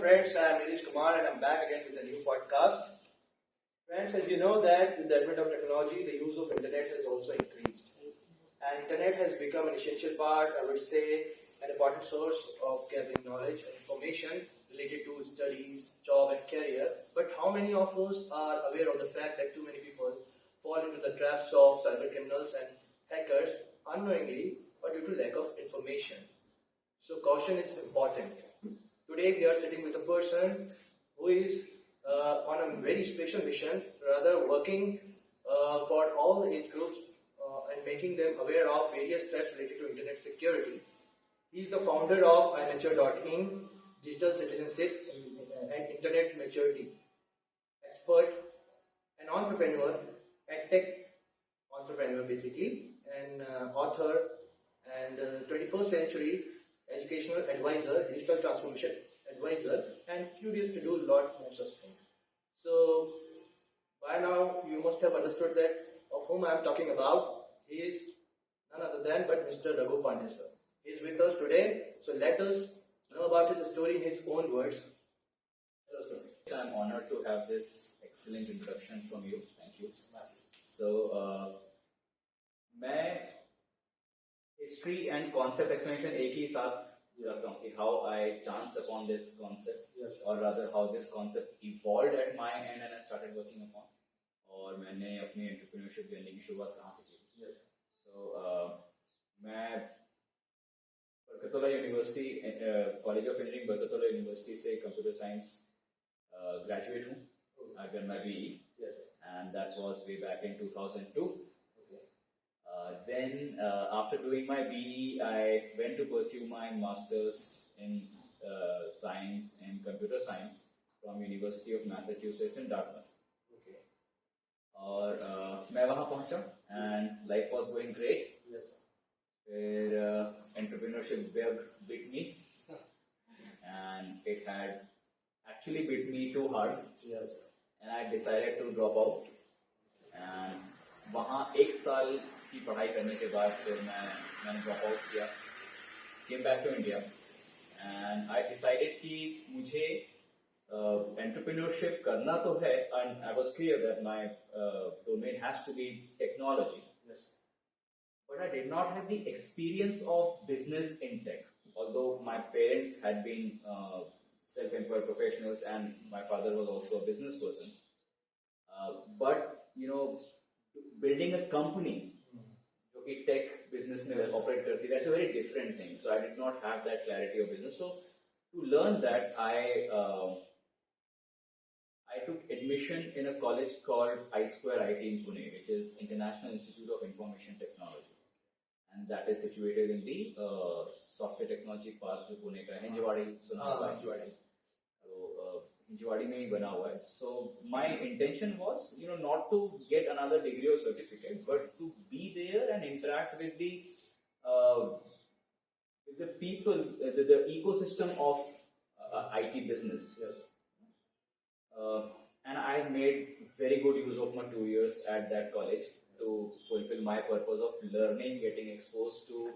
friends, I am Nitish Kumar and I'm back again with a new podcast. Friends, as you know that with the advent of technology, the use of internet has also increased. And internet has become an essential part, I would say, an important source of gathering knowledge and information related to studies, job and career. But how many of us are aware of the fact that too many people fall into the traps of cyber criminals and hackers unknowingly or due to lack of information? So caution is important. Today we are sitting with a person who is on a very special mission, rather working for all age groups and making them aware of various threats related to internet security. He is the founder of iMature.in, digital citizenship and internet maturity expert, an entrepreneur, a tech entrepreneur basically, an author, and 21st century educational advisor, digital transformation advisor, and curious to do a lot more such things. So by now you must have understood that of whom I am talking about. He is none other than but Mr. Raghu Pandey sir. He is with us today. So let us know about his story in his own words. Hello sir. I'm honored to have this excellent introduction from you. Thank you. So, मैं history and concept explanation एक ही साथ रखता हूँ कि how I chanced upon this concept, Yes. or rather how this concept evolved at my end and I started working upon, और मैंने अपनी entrepreneurship journey की शुरुआत कहाँ से की? Yes. So, मैं Barkatullah university, college of engineering Barkatullah university से कंप्यूटर साइंस ग्रेजुएट हूँ. I done my BE. Yes. And that was way back in 2002. Then after doing my BE, I went to pursue my master's in science and computer science from University of Massachusetts in Dartmouth. Okay. और मैं वहाँ पहुँचा and life was going great. Yes. फिर entrepreneurship bug bit me and it had actually bit me too hard. Yes. And I decided to drop out. And वहाँ एक साल की पढ़ाई करने के बाद फिर मैंने drop out किया. Came back to India and I decided कि मुझे entrepreneurship करना तो है, and I was clear that my domain has to be technology. Yes. But I did not have the experience of business in tech. Although my parents had been self-employed professionals and my father was also a business person. But, you know, building a company, जो कि tech business में operate करती, that's a very different thing. So I did not have that clarity of business. So to learn that, I took admission in a college called I2IT in Pune, which is International Institute of Information Technology. And that is situated in the Software Technology Park, जो पुणे का है, हिंजवाड़ी सुना होगा. तो हिंजवाड़ी में ही बना हुआ है. So my intention was, you know, not to get another degree or certificate, but to be there and interact with the people, the ecosystem of IT business. Yes. And I made very good use of my 2 years at that college to fulfill my purpose of learning, getting exposed to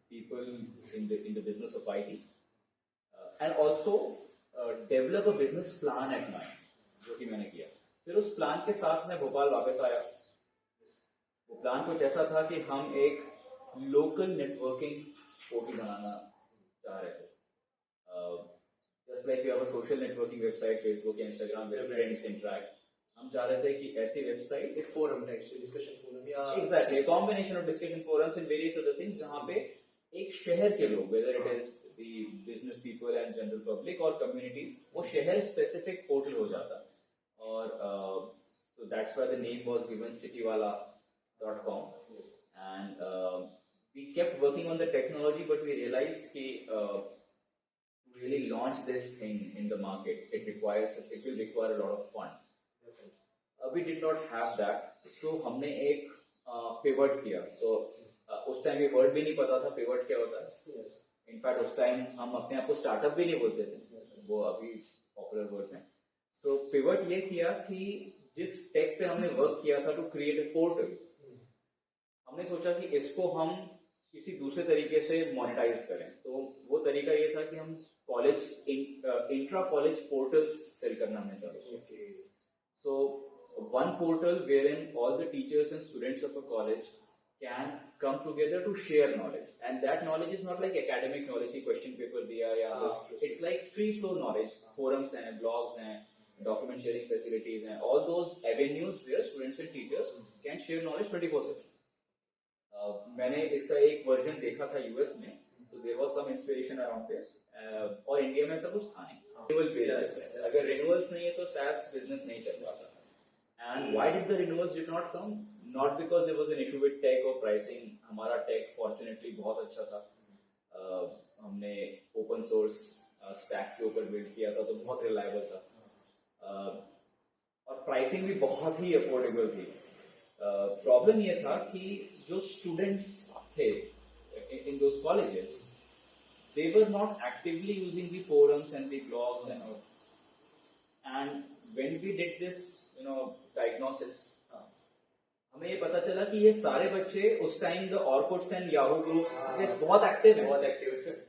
people in the business of IT, and also develop a business plan at mind, जो कि मैंने किया. फिर उस plan के साथ मैं भोपाल वापस आया. वो प्लान कुछ ऐसा था कि हम एक लोकल नेटवर्किंग पोर्टल बनाना चाह रहे थे. Just like we have a social networking website, Facebook, Instagram, where friends interact. हम चाह रहे थे कि ऐसी वेबसाइट, एक forum type से discussion forum या exactly a combination of discussion forums and various other things, जहाँ पे एक शहर के लोग, whether it is the business people and general public or communities, वो शहर specific portal हो जाता. और so that's why the name was given citywala.com. Yes. And we kept working on the technology, but we realized कि to really launch this thing in the market, it will require a lot of fund. We did not have that, so हमने एक pivot किया. So उस time ये word भी नहीं पता था pivot क्या होता है. Yes. इनफैक्ट उस टाइम हम अपने आप को स्टार्टअप भी नहीं बोलते थे. Yes. वो अभी पॉपुलर वर्ड्स हैं. सो पिवट ये किया कि जिस टेक पे हमने वर्क किया था टू क्रिएट अ पोर्टल, हमने सोचा कि इसको हम किसी दूसरे तरीके से मोनेटाइज करें. तो वो तरीका ये था कि हम college intra college portals sell करना हमने चालू किया. Okay. So one portal wherein all the teachers and students of a college can come together to share knowledge, and that knowledge is not like academic knowledge की question paper दिया या it's like free flow knowledge, forums and blogs and document sharing facilities and all those avenues where students and teachers can share knowledge 24/7. मैंने इसका एक version देखा था US में, तो there was some inspiration around this, और India में ऐसा कुछ था नहीं. रिन्यूअल बेस्ड, अगर रिन्यूअल्स नहीं है तो SaaS बिजनेस नहीं चल पाता. And why did the renewals did not come? Not because there was an issue with tech or pricing. हमारा tech fortunately बहुत अच्छा था. हमने open source stack के ऊपर build किया था, तो बहुत reliable था. और pricing भी बहुत ही affordable थी. Problem ये था कि जो students थे in those colleges, they were not actively using the forums and the blogs and all. And when we did this, diagnosis, हमें ये पता चला कि ये सारे बच्चे उस time the Orkuts and Yahoo groups बहुत एक्टिव हैं.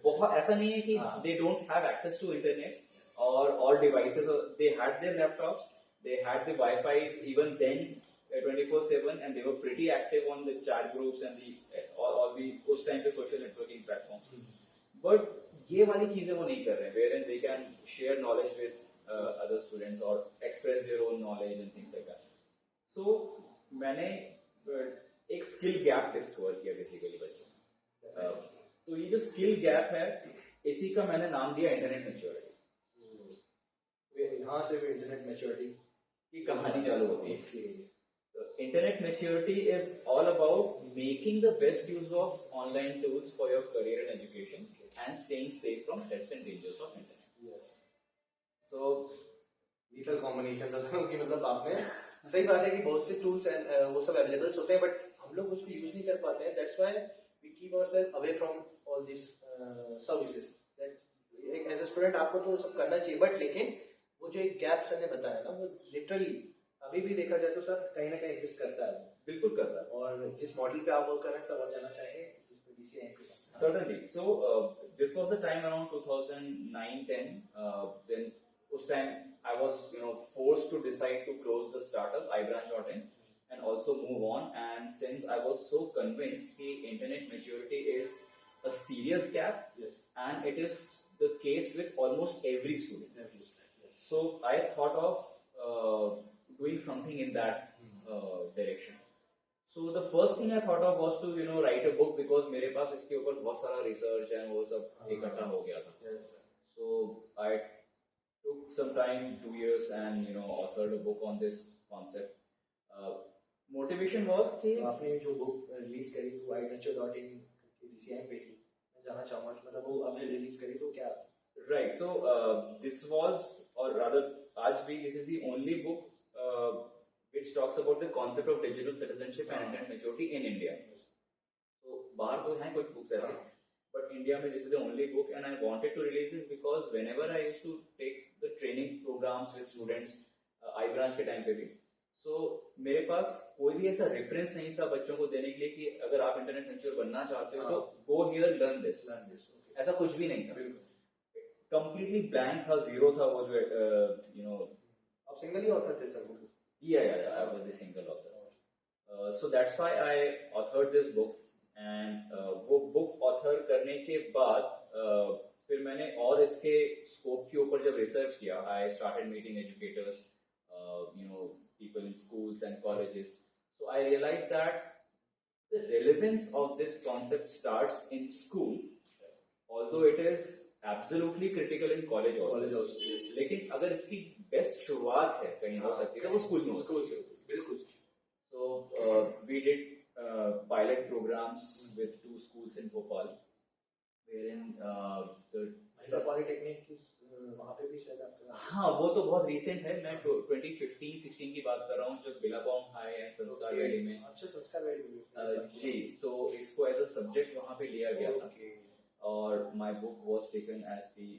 बहुत ऐसा नहीं है कि they don't have access to internet or devices. They had their laptops, they had the Wi-Fi's even then 24/7, and they were pretty active on the chat groups and all the उस time पे social networking platforms. But ये वाली चीजें वो नहीं कर रहे हैं, wherein they can share knowledge with other students or express their own knowledge and things like that. So मैंने एक स्किल गैप डिस्कवर किया बेसिकली बच्चों में. तो ये जो स्किल गैप है, इसी का मैंने नाम दिया इंटरनेट मैच्योरिटी. यहाँ से भी इंटरनेट मैच्योरिटी की कहानी चालू होती है. Internet maturity is all about making the best use of online tools for your career and education and staying safe from threats and dangers of internet. So lethal combination था कि मतलब आपने सही बात है कि बहुत से टूल्स एंड वो सब अवेलेबल होते हैं, बट हम लोग उसको यूज नहीं कर पाते हैं. That's why we keep ourselves away from all this services. That as a student आपको तो सब करना चाहिए, बट लेकिन वो जो एक गैप सर ने बताया ना, वो लिटरली अभी भी देखा जाए तो सर कहीं ना कहीं एग्जिस्ट करता है. बिल्कुल करता है. और जिस मॉडल पे आप वर्क कर रहे हैं सब और जानना चाहेंगे जिस पे DCI. Certainly. So this was the time around 2009-10. Then उस time I was forced to decide to close the startup iBranch.in and also move on. And since I was so convinced that internet maturity is a serious gap, Yes. and it is the case with almost every student. Yes. So I thought of doing something in that direction. So the first thing I thought of was to write a book, because मेरे पास इसके ऊपर बहुत सारा research and वो सब इकट्ठा हो गया था. Yes. So I took some time, 2 years, and authored a book on this concept. Motivation was कि तो आपने जो बुक रिलीज करी वो iventure.in DCI पे थी. मैं जानना चाहूँगा कि मतलब वो आपने रिलीज करी तो क्या? Right. So this was, or rather, आज भी this is the only book which talks about the concept of digital citizenship and internet maturity in India. तो बाहर तो हैं कुछ books ऐसे, but India में this is the only book, and I wanted to release this because whenever I used to take the training programs with students, iBranch के time पे भी, so मेरे पास कोई भी ऐसा रेफरेंस नहीं था बच्चों को देने के लिए कि अगर आप इंटरनेट मैच्योर बनना चाहते हो तो go here, learn this. ऐसा कुछ भी नहीं था. Completely blank था, zero था वो जो आप सिंगल ही ऑथर थे sir? Yeah, I was the single author. So that's why I authored this book. And वो बुक ऑथर करने के बाद फिर मैंने और इसके स्कोप के ऊपर जब रिसर्च किया, I started meeting educators, people in schools and colleges. So I realise that the relevance of this concept starts in school, although it is absolutely critical in college also. लेकिन अगर इसकी best शुरुआत है कहीं हो सकती है तो वो स्कूल में. स्कूल से बिल्कुल. So we did pilot programs with 2 schools in Bhopal, wherein the polytechnic वहाँ पे भी शायद आपका. हाँ, वो तो बहुत recent है. मैं 2015-16 की बात कर रहा हूँ, जब बिलाबाउंग हाई एंड संस्कार वैली में. अच्छा, संस्कार वैली में जी, तो इसको एज अ सब्जेक्ट वहाँ पे लिया गया था. और my book was taken as the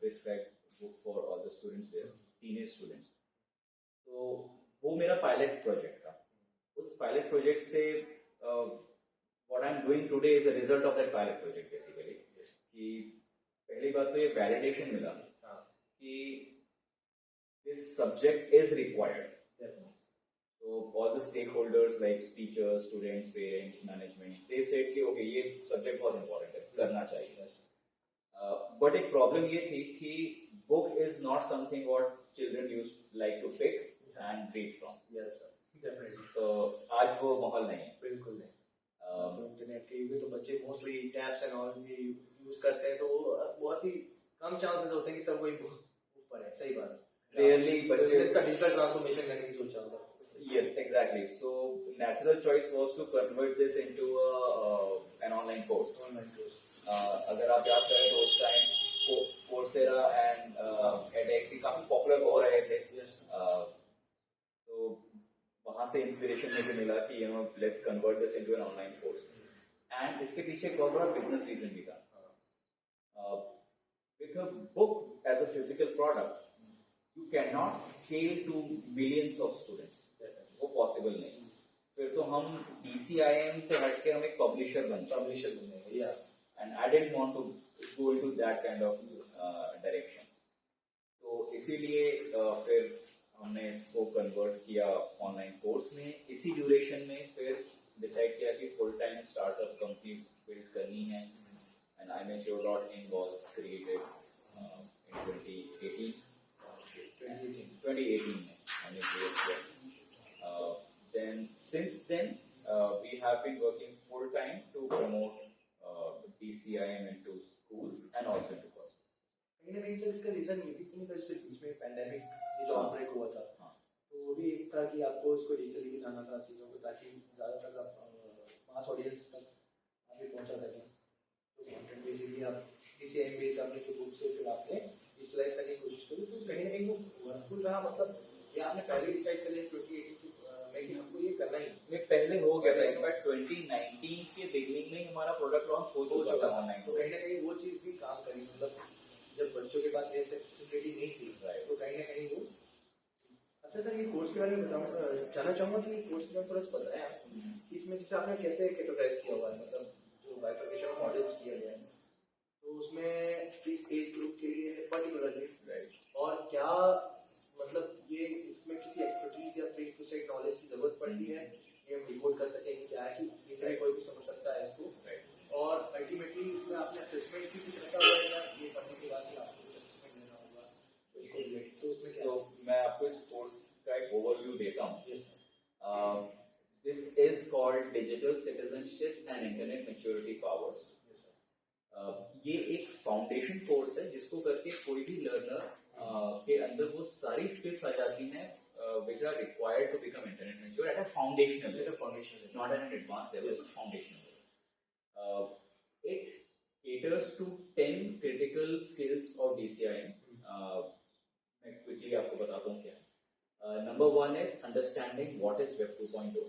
prescribed book for all the students there, teenage students. तो वो मेरा पायलट प्रोजेक्ट था. उस पायलट प्रोजेक्ट से what I'm doing today is a result of that pilot project basically. कि पहली बात तो ये वैलिडेशन मिला हाँ कि this subject is required. So all the stakeholders like teachers, students, parents, management, they said कि okay ये subject बहुत important है, करना चाहिए. But एक problem ये थी कि book is not something what children used like to pick and read from. Yes sir, definitely. So आज वो माहौल नहीं है. बिल्कुल नहीं. तो इंटरनेट के युग में तो बच्चे मोस्टली टैब्स एंड ऑल भी यूज करते हैं, तो बहुत ही कम चांसेस होते हैं कि सब कोई ऊपर है. सही बात है. Rarely बच्चे इसका डिजिटल ट्रांसफॉर्मेशन मैंने नहीं सोचा होगा. Yes, exactly. So natural choice was to convert this into an online course. Online course. अगर आप याद करें तो उस टाइम कोर्सेरा एंड एडेक्स काफी पॉपुलर हो रहे थे. यस. तो वहां से इंस्पिरेशन मुझे मिला कि you know let's convert this into an online course. And इसके पीछे एक बहुत बड़ा बिजनेस रीजन भी था. With a book as a physical product you can not scale to millions of students. वो पॉसिबल नहीं. फिर तो हम DCIM से हटके हम एक पब्लिशर बनते. या And I didn't want to go into that kind of direction. तो इसीलिए फिर हमने इसको कन्वर्ट किया ऑनलाइन कोर्स में. इसी ड्यूरेशन में फिर डिसाइड किया कि full time startup company build करनी है. And iMature.in was created in 2018. 2018 में हमने create किया. Then since then we have been working full time to promote DCIM into schools and also into colleges. कहीं ना कहीं सर इसका रीजन ये भी तो नहीं था, जैसे बीच में पैंडेमिक ये जो आउटब्रेक हुआ था, हाँ. तो वो भी एक था कि आपको इसको डिजिटली भी लाना था चीज़ों को, ताकि ज़्यादातर आप मास ऑडियंस तक आप भी पहुंचा सकें. तो कंटेंट बेसिकली आप DCIM बेस आपने जो बुक्स है फिर आपने डिजिटलाइज करने की कोशिश करी, तो कहीं ना कहीं वो वर्कफुल रहा. मतलब ये आपने पहले डिसाइड कर लिया 2018 में कि हमको ये करना ही में पहले हो गया था. इनफैक्ट 2019 के बिगनिंग में हमारा प्रोडक्ट लॉन्च हो चुका था ऑनलाइन. तो कहीं ना कहीं वो चीज़ भी काम करी. मतलब जब बच्चों के पास एक्सेसिबिलिटी नहीं थी, तो कहीं ना कहीं वो. अच्छा सर, ये कोर्स के बारे में बताऊँ, जानना चाहूँगा कि कोर्स के बारे में थोड़ा सा बताएं आप कि इसमें जैसे आपने कैसे कैटेगराइज किया हुआ है, मतलब जो बाइफर्केशन मॉडल्स किया गया है, तो उसमें इस एज ग्रुप के लिए पर्टिकुलरली और क्या मतलब ये इसमें किसी एक्सपर्टीज या प्री प्रोसेस नॉलेज की जरूरत पड़ती है, ये हम रिपोर्ट कर सकें कि क्या है कि इसे कोई भी समझ सकता है इसको. और अल्टीमेटली इसमें आपने असेसमेंट भी कुछ रखा हुआ है या ये पढ़ने के बाद ही आपको कुछ असेसमेंट देना होगा, तो इसको रिलेट तो उसमें क्या. So मैं आपको इस कोर्स का एक ओवरव्यू देता हूँ. Yes This is called Digital Citizenship and Internet Maturity Powers. ये एक फाउंडेशन कोर्स है जिसको करके कोई भी लर्नर के अंदर वो सारी स्किल्स आ जाती हैं which are required to become internet mature at a foundational level, not at an advanced level, it's foundational level. It caters to 10 critical skills of DCIM. मैं quickly आपको बताता हूँ क्या. Number 1 is understanding what is Web 2.0.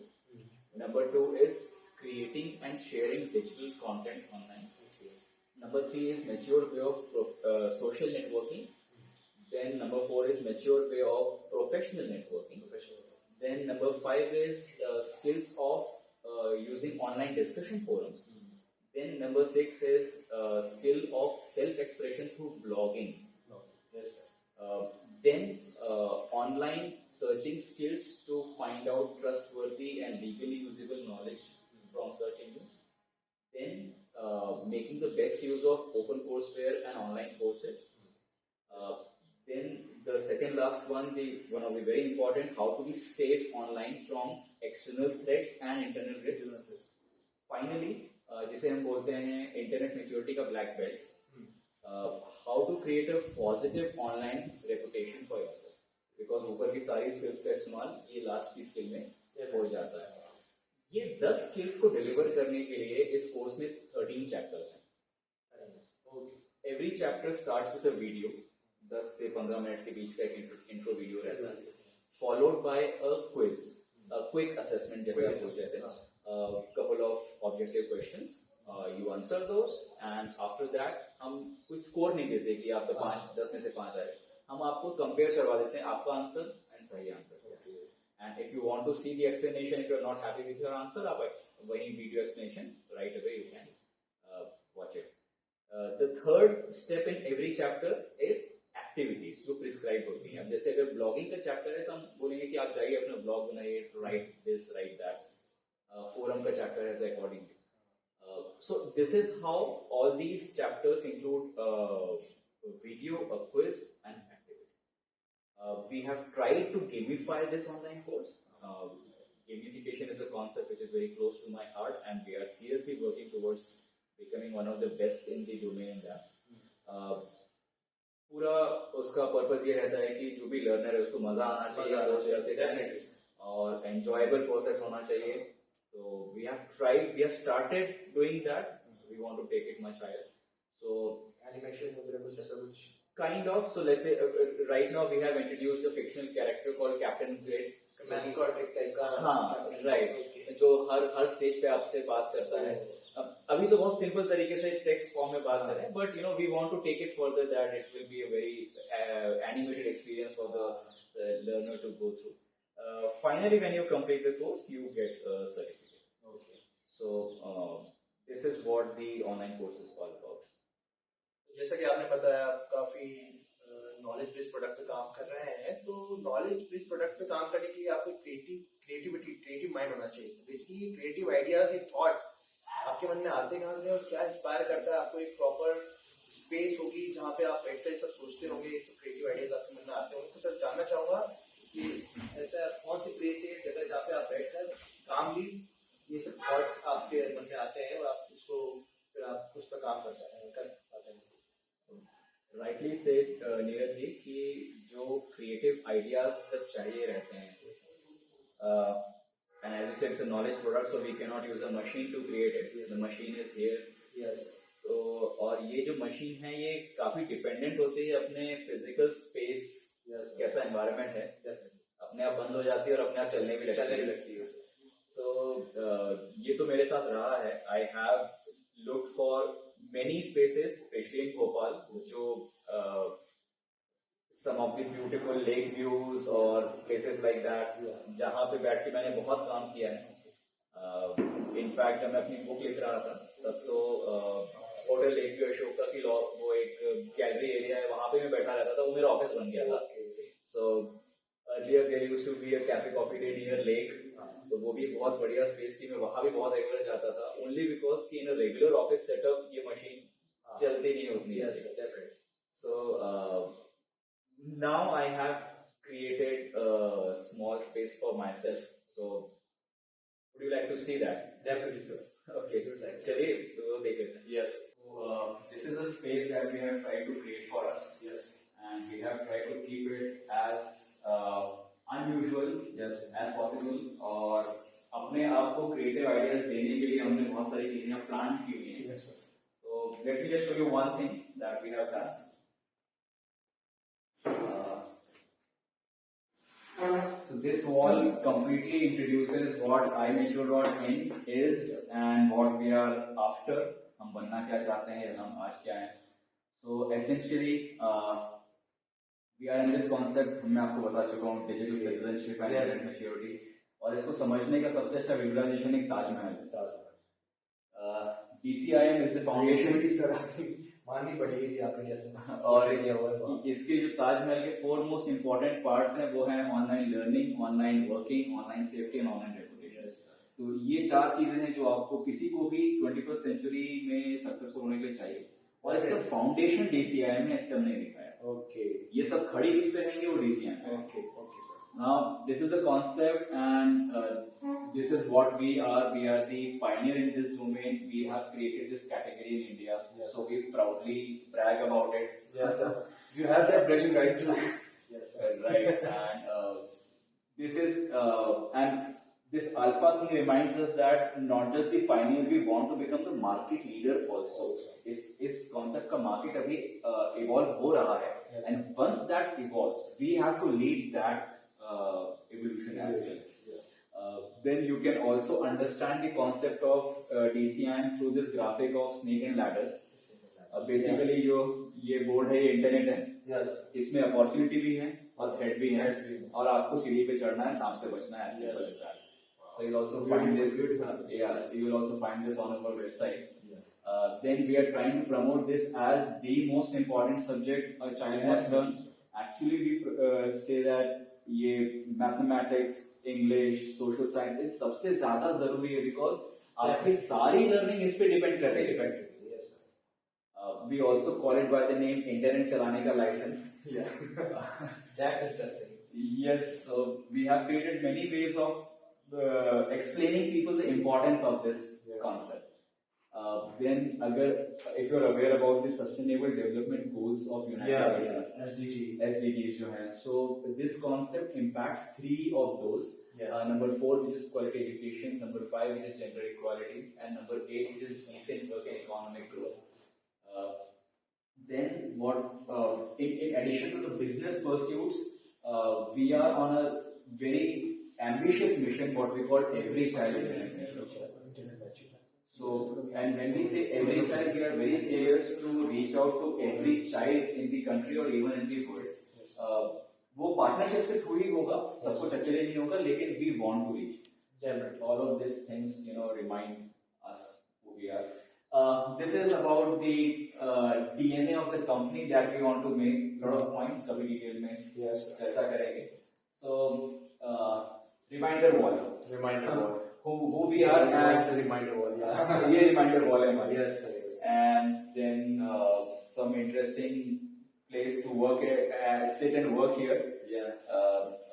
Number 2 is creating and sharing digital content online. Number 3 is mature way of social networking. Then number 4 is mature way of professional networking. Then number 5 is skills of using online discussion forums. Then number 6 is skill of self-expression through blogging. Then online searching skills to find out trustworthy and legally usable knowledge from search engines. Then making the best use of OpenCourseWare and online courses. Then the second last one, one of the very important, how to be safe online from external threats and internal risks. Finally, जिसे हम बोलते हैं internet maturity का black belt, how to create a positive online reputation for yourself, because ऊपर की सारी skills का इस्तेमाल ये लास्ट की स्किल में हो जाता है. ये 10 स्किल्स को डिलीवर करने के लिए इस कोर्स में 13 चैप्टर्स हैं. Every chapter starts with a video, 10 से 15 मिनट के बीच का एक इंट्रो वीडियो रहता है, followed by a quiz, a quick assessment जैसे आप सोच रहे थे, couple of objective questions, you answer those, and after that हम कोई स्कोर नहीं देते कि आपका 5-10 में से 5 आए, हम आपको कंपेयर करवा देते हैं आपका आंसर एंड सही answer. And if you want to see the explanation, if you are not happy with your answer, आप वही video explanation right away you can watch it. The third step in every chapter is activities जो prescribe होती हैं. अब जैसे अगर blogging का chapter है तो हम बोलेंगे कि आप जाइए अपना ब्लॉग बनाइए, right this right that. Forum का चैप्टर है तो accordingly. So this is how all these chapters include video, a quiz, and activity. We have tried to gamify this online course. Gamification is a concept which is very close to my heart, and we are seriously working towards becoming one of the best in the domain that. पूरा उसका purpose ये रहता है कि जो भी learner है उसको मजा आना चाहिए और एंजॉयबल प्रोसेस होना चाहिए. So we have started doing that. We want to take it much higher. So animation वगैरह कुछ ऐसा कुछ kind of. So let's say right now we have introduced a fictional character called Captain Grid. mascot एक type का. हाँ, right. जो हर stage पे आपसे बात करता है. अभी तो बहुत सिंपल तरीके से टेक्स्ट फॉर्म में बात कर रहे हैं, but we want to take it further that it will be a very animated experience for the learner to go through. Finally, when you complete the course, you get a certificate. Okay. So this is what the online course is all about. जैसा कि आपने बताया आप काफी knowledge based product पे काम कर रहे हैं, तो नॉलेज बेस्ड प्रोडक्ट पे काम करने के लिए आपको क्रिएटिव माइंड होना चाहिए. तो बेसिकली क्रिएटिव आइडियाज, ये थॉट्स आपके मन में आते कहाँ से और क्या इंस्पायर करता है आपको? एक प्रॉपर स्पेस होगी जहाँ पे आप बैठकर सब सोचते होंगे, सब क्रिएटिव आइडियाज आपके मन में आते होंगे. तो सर जानना चाहूंगा कि ऐसा कौन सी प्लेस है, जगह जहाँ पे आप बैठकर काम भी ये सब थॉट्स आपके मन में आते हैं और आप उसको फिर आप उस पर काम कर पाते हैं. राइटली सेड नीरज जी कि जो क्रिएटिव आइडियाज जब चाहिए रहते हैं, and as you said it's a knowledge product so we cannot use a machine to create it. The machine is here. Yes. तो और ये जो मशीन है ये काफी डिपेंडेंट होती है अपने फिजिकल स्पेस. कैसा एनवायरनमेंट है, अपने आप बंद हो जाती है और अपने आप चलने भी लगती है. तो ये तो मेरे साथ रहा है. I have looked for many spaces specially in Bhopal, जो some of the beautiful lake views और places like that, जहाँ पे बैठ के मैंने बहुत काम किया है. इनफैक्ट जब मैं अपनी बुक लिख रहा था तब तो होटल लेक व्यू अशोका की वो एक गैलरी एरिया है, वहाँ पे मैं बैठा रहता था, वो मेरा ऑफिस बन गया था. So earlier there used to be a Cafe Coffee Day near lake, तो वो भी बहुत बढ़िया स्पेस थी. मैं वहाँ भी बहुत रेगुलर जाता था, ओनली बिकॉज कि इन अ रेगुलर ऑफिस सेटअप ये मशीन चलती नहीं उतनी. सो now I have created a small space for myself. So would you like to see that? Definitely, sir. Okay, चलिए तो देखें. Yes. This is a space that we have tried to create for us. Yes. And we have tried to keep it as unusual as possible. और अपने आप को creative ideas देने के लिए हमने बहुत सारी चीजें प्लान की हुई हैं. Yes, sir. So let me just show you one thing that we have done. So this wall completely introduces what iMature.in is and what we are after. हम बनना क्या चाहते हैं, हम आज क्या हैं. So essentially we are in this concept. मैं आपको बता चुका हूँ digital citizenship and internet maturity. और इसको समझने का सबसे अच्छा visualization एक Taj Mahal. DCIM is the foundation. माननी पड़ेगी आपने कैसे. और इसके जो ताजमहल के 4 मोस्ट इम्पोर्टेंट पार्ट्स हैं वो हैं online learning, online working, online safety and online reputation. तो ये 4 चीजें हैं जो आपको किसी को भी 21st सेंचुरी में सक्सेसफुल होने के लिए चाहिए. और इसका फाउंडेशन DCIM में इससे हमने दिखाया. ओके. ये सब खड़ी किस पे रहेंगे वो DCIM. Okay sir. Now this is the concept and this is what we are. We are the pioneer in this domain. We have created this category in India. Yes. So we proudly brag about it. Yes, sir. You have that bragging right too. Yes, sir. Right. And this is and this alpha thing reminds us that not just the pioneer, we want to become the market leader also. इस concept का market अभी evolve हो रहा है. Yes, and once that evolves, we have to lead that evolution as well. Then you can also understand the concept of DCIM through this graphic of snake and ladders. Basically जो ये board है ये internet है. Yes. इसमें opportunity भी है और threat भी है और आपको सीढ़ी पे चढ़ना है, सांप से बचना है. ऐसे Yes. So you'll also find this. Yeah, you will also find this on our website. Then we are trying to promote this as the most important subject a child must learn. Actually, we say that ये mathematics, English, social science इस सबसे ज़्यादा ज़रूरी है because आपकी सारी learning इस पे depend कर रही है. Yes, sir. We also call it by the name internet चलाने का license. Yeah. That's interesting. Yes, so we have created many ways of explaining people the importance of this concept. Then, if you're aware about the Sustainable Development Goals of United Nations, SDGs जो हैं, so this concept impacts 3 of those. Number 4, which is quality education. Number 5, which is gender equality, and number 8, which is decent work and economic growth. Then, in addition to the business pursuits, we are on a very ambitious mission, what we call Every Child Internet Mission. So, and when we say every child, we are very serious to reach out to every child in the country or even in the world. वो partnerships के through ही होगा, सब कुछ अकेले नहीं होगा, लेकिन we want to reach. All of these things, remind us who we are. This is about the DNA of the company that we want to make. Lot of points कभी detail में चर्चा करेंगे. So, reminder wall. Who we are and the reminder wall. ये reminder wall है हमारी. Yes, sir. Yes. And then some interesting place to work, sit and work here.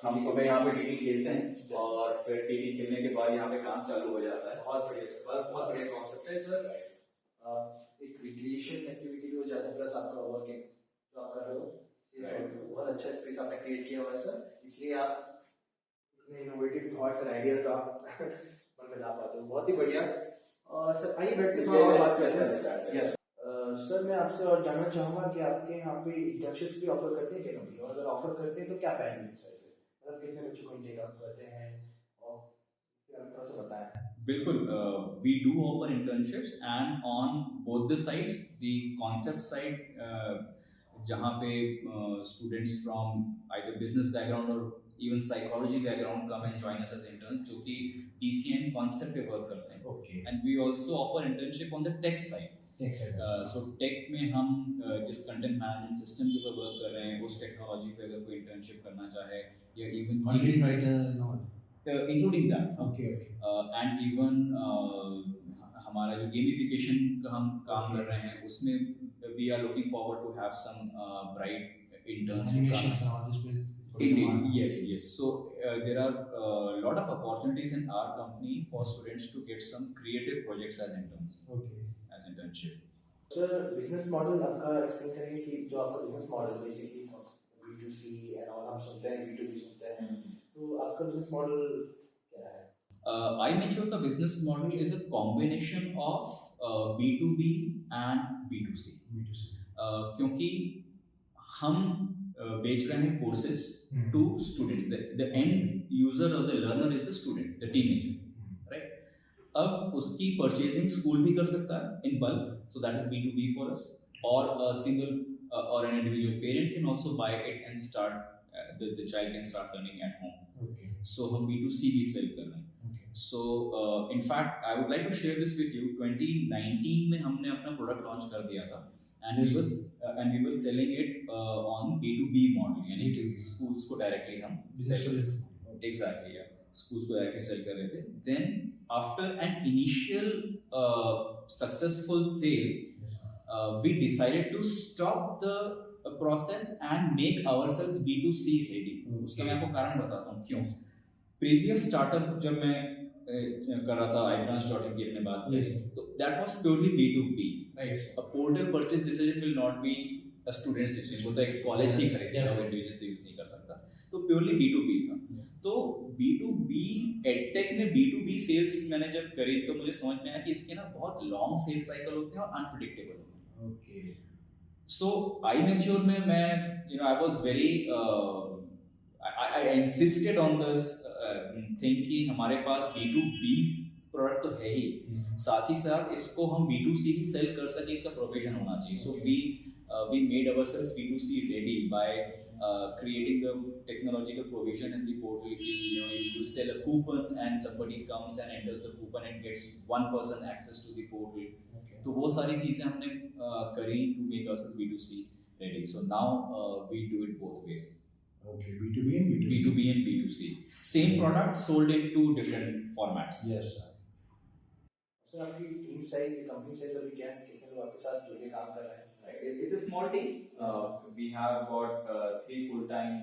हम सुबह यहाँ पे टीटी खेलते हैं और फिर टीटी खेलने के बाद यहाँ पे काम चालू हो जाता है. बहुत बढ़िया सर, बहुत बढ़िया कॉन्सेप्ट है सर. एक रिक्रिएशन एक्टिविटी भी हो जाता है प्लस आपका वर्किंग जो आप कर रहे हो, बहुत अच्छा स्पेस आपने क्रिएट किया हुआ है सर. इसलिए आप इतने इनोवेटिव थॉट्स एंड आइडियाज आप मन में ला पाते हो. बहुत ही बढ़िया. और सर आइए बैठ के थोड़ा और बात करते हैं. यस सर, मैं आपसे और जानना चाहूँगा कि आपके यहाँ पे इंटर्नशिप्स भी ऑफर करते हैं क्या कभी, और अगर ऑफर करते हैं तो क्या पैकेज है, मतलब कितने बच्चों को इंटेक आप करते हैं, और थोड़ा सा बताएं. बिल्कुल, we do offer internships and on both the sides, the concept side, जहाँ पे students from either business background or even psychology background come and join us as interns, जो कि TCN concept पे work करते हैं. Okay. And we also offer internship on the tech side. So tech में हम जिस content management system के ऊपर work कर रहे हैं, उस technology पे अगर कोई internship करना चाहे, या even content writer and all. Including that. Okay. And even हमारा जो gamification का हम काम कर रहे हैं, उसमें we are looking forward to have some bright interns. Animations and all this. Indeed, yes. So there are a lot of opportunities in our company for students to get some creative projects as interns. Okay. As internship. Sir business model आपका explain करेंगे कि जो आपका business model basically B2C and all हम सुनते हैं, B2B सुनते हैं, तो आपका बिजनेस मॉडल क्या है? iMature का business model is a combination of B2B and B2C. क्योंकि हम बेच रहे हैं courses to students. The end user or the learner is the student, the teenager, right? अब उसकी purchasing school भी कर सकता है in bulk, so that is B2B for us. Or a single or an individual parent can also buy it and start. The child can start learning at home. Okay. So हम B2C भी sell कर रहे हैं. Okay. So in fact, I would like to share this with you. 2019 में हमने अपना product launch कर दिया था, and we were selling it on B2B model, यानी कि schools को directly हम sell. Exactly, yeah. Schools को directly sell कर रहे थे. Then after an initial successful sale, we decided to stop the process and make ourselves B2C ready. उसका मैं आपको कारण बताता हूँ क्यों. Previous startup जब मैं कर रहा था iBranch.in की अपने बात में, तो that was purely B2B. Right. A portal purchase decision will not be a student's decision. वो तो एक college ही खरीदेगा, वो individual तो use नहीं कर सकता. तो purely B2B था. तो B2B edtech में B2B sales मैंने जब करी तो मुझे समझ में आया कि इसके ना बहुत long sales cycle होते हैं और unpredictable होते हैं. Okay. So iMature में मैं I was very I insisted on this thing कि हमारे पास B2B प्रोडक्ट तो है ही, साथ ही साथ इसको हम B2C भी सेल कर सके, इसका प्रोविजन होना चाहिए. So we made ourselves B2C ready by creating the technological provision in the portal. You sell a coupon and somebody comes and enters the coupon and gets one person access to the portal. Okay. तो वो सारी चीज़ें हमने करी to make us B2C ready. So now we do it both ways. Okay, B2B and B2C. B2B and B2C. Same product sold in two different formats. Yes, sir. Sir आपकी team size company size अभी क्या है, कितने लोग आपके साथ जुड़ के काम कर रहे हैं? Right. It's a small team. We have got 3 full-time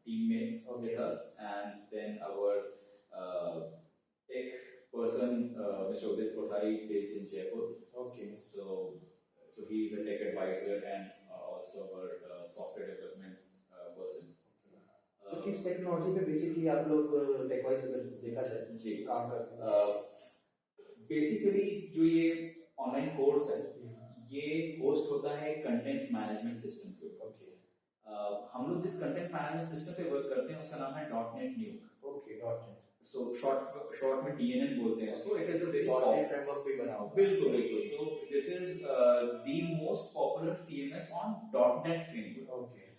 teammates with us, and then our tech person, Mr. Udit Kothari, is based in Jaipur. Okay. So he is a tech advisor and also our software development person. So किस technology पे basically आप लोग tech wise अगर देखा जाए जी काम करते हैं? बेसिकली जो ये ऑनलाइन कोर्स है ये होस्ट होता है कंटेंट मैनेजमेंट सिस्टम के ऊपर। हम लोग जिस कंटेंट मैनेजमेंट सिस्टम पे वर्क करते हैं उसका नाम है .NET Nuke। Okay, .NET। So short में DNN बोलते हैं इसको। It is a very .NET framework भी बना हुआ। बिल्कुल बिल्कुल। So this is the most popular CMS on .NET framework. Okay.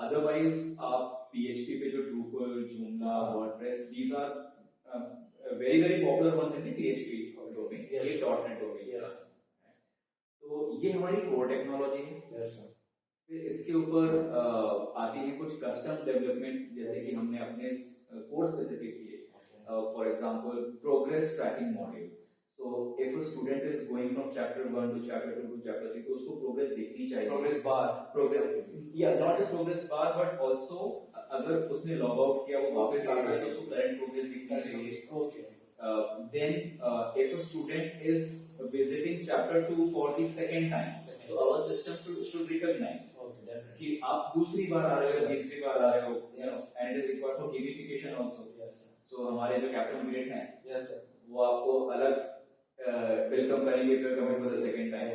Otherwise आप PHP पे जो Drupal, Joomla, WordPress, these are very very popular ones in the PHP domain। ये .NET domain। तो ये हमारी कोर टेक्नोलॉजी है। Yes sir. फिर इसके ऊपर आती है कुछ कस्टम डेवलपमेंट, जैसे कि हमने अपने कोर्स स्पेसिफिक किए। For example progress tracking module. So if a student is going from chapter 1 to chapter 2 to chapter 3 तो उसको प्रोग्रेस दिखनी चाहिए। Progress bar. Not just progress bar but also अगर उसने लॉग आउट किया वो वापस आ रहा है तो उसको करंट प्रोग्रेस दिखनी चाहिए। Okay. Then if a student is visiting chapter 2 for the second time, so our system should recognize कि आप दूसरी बार आ रहे हो, तीसरी बार आ रहे हो, and it is required for gamification also। So हमारे जो कैप्टन पीरियड हैं, वो आपको अलग वेलकम करेंगे if you are coming for the second time।